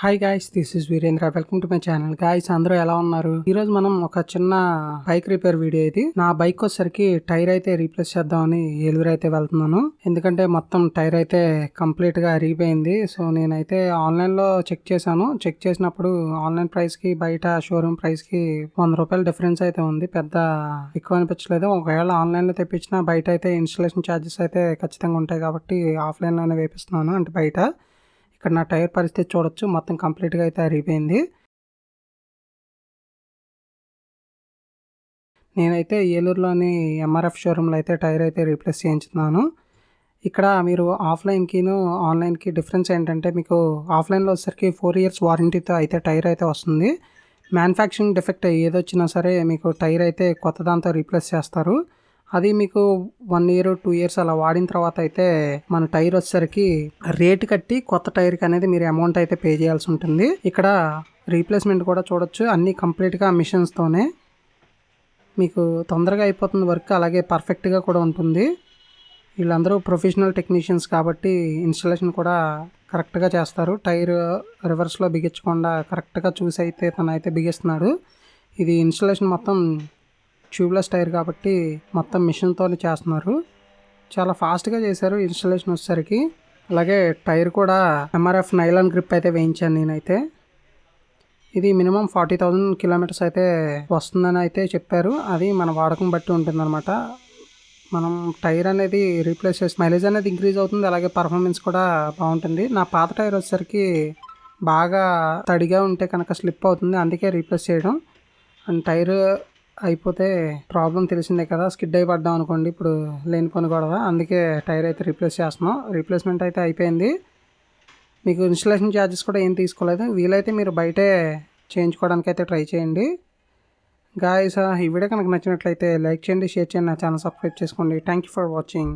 Hi guys, this is Virendra. Welcome to my channel. Guys, అందరూ ఎలా ఉన్నారు? ఈ రోజు మనం ఒక చిన్న బైక్ రిపేర్ వీడియో ఇది. నా బైక్ వచ్చేసరికి టైర్ అయితే రీప్లేస్ చేద్దామని ఏలూరు అయితే వెళ్తున్నాను. ఎందుకంటే మొత్తం టైర్ అయితే కంప్లీట్ గా అరిగిపోయింది. సో నేనైతే ఆన్లైన్ లో చెక్ చేశాను. చెక్ చేసినప్పుడు ఆన్లైన్ ప్రైస్ కి బయట షోరూమ్ ప్రైస్ కి ₹100 డిఫరెన్స్ అయితే ఉంది. పెద్ద ఎక్కువ అనిపించలేదు. ఒకవేళ ఆన్లైన్ లో తెప్పించినా బయట అయితే ఇన్స్టాలేషన్ ఛార్జెస్ అయితే ఖచ్చితంగా ఉంటాయి కాబట్టి ఆఫ్లైన్ లోనే వేపిస్తున్నాను, అంటే బయట. ఇక్కడ నా టైర్ పరిస్థితి చూడొచ్చు, మొత్తం కంప్లీట్గా అయితే అరిగిపోయింది. నేనైతే ఏలూరులోని ఎంఆర్ఎఫ్ షోరూంలో అయితే టైర్ అయితే రీప్లేస్ చేయించుతున్నాను. ఇక్కడ మీరు ఆఫ్లైన్కిను ఆన్లైన్కి డిఫరెన్స్ ఏంటంటే, మీకు ఆఫ్లైన్లో వచ్చేసరికి 4 years వారంటీతో అయితే టైర్ అయితే వస్తుంది. మ్యానుఫ్యాక్చరింగ్ డిఫెక్ట్ ఏదొచ్చినా సరే మీకు టైర్ అయితే కొత్త దాంతో రీప్లేస్ చేస్తారు. అది మీకు 1 year 2 years అలా వాడిన తర్వాత అయితే మన టైర్ వచ్చేసరికి రేటు కట్టి కొత్త టైర్కి అనేది మీరు అమౌంట్ అయితే పే చేయాల్సి ఉంటుంది. ఇక్కడ రీప్లేస్మెంట్ కూడా చూడొచ్చు, అన్నీ కంప్లీట్గా మిషన్స్తోనే మీకు తొందరగా అయిపోతుంది వర్క్, అలాగే పర్ఫెక్ట్గా కూడా ఉంటుంది. వీళ్ళందరూ ప్రొఫెషనల్ టెక్నీషియన్స్ కాబట్టి ఇన్స్టాలేషన్ కూడా కరెక్ట్గా చేస్తారు. టైర్ రివర్స్లో బిగించకుండా కరెక్ట్గా చూసి అయితే తనైతే బిగిస్తున్నాడు. ఇది ఇన్స్టాలేషన్ మొత్తం ట్యూబ్లెస్ టైర్ కాబట్టి మొత్తం మిషన్తో చేస్తున్నారు. చాలా ఫాస్ట్గా చేశారు ఇన్స్టాలేషన్ వచ్చేసరికి. అలాగే టైర్ కూడా ఎంఆర్ఎఫ్ నైలాన్ గ్రిప్ అయితే వేయించాను నేనైతే. ఇది మినిమం 40,000 kilometers అయితే వస్తుందని అయితే చెప్పారు. అది మన వాడకం బట్టి ఉంటుందన్నమాట. మనం టైర్ అనేది రీప్లేస్ చేసి మైలేజ్ అనేది ఇంక్రీజ్ అవుతుంది, అలాగే పర్ఫార్మెన్స్ కూడా బాగుంటుంది. నా పాత టైర్ వచ్చేసరికి బాగా తడిగా ఉంటే కనుక స్లిప్ అవుతుంది, అందుకే రీప్లేస్ చేయడం. అండ్ టైర్ అయిపోతే ప్రాబ్లం తెలిసిందే కదా, స్కిడ్ అయి పడ్డాం అనుకోండి, ఇప్పుడు లేనిపోని గొడవ. అందుకే టైర్ అయితే రీప్లేస్ చేస్తున్నాం. రీప్లేస్మెంట్ అయితే అయిపోయింది. మీకు ఇన్స్టాలేషన్ ఛార్జెస్ కూడా ఏం తీసుకోలేదు. వీలైతే మీరు బయటే చేయించుకోవడానికి అయితే ట్రై చేయండి. గాయ్స్, ఈ వీడియో కనుక నచ్చినట్లయితే లైక్ చేయండి, షేర్ చేయండి, నా ఛానల్ సబ్స్క్రైబ్ చేసుకోండి. Thank you for watching.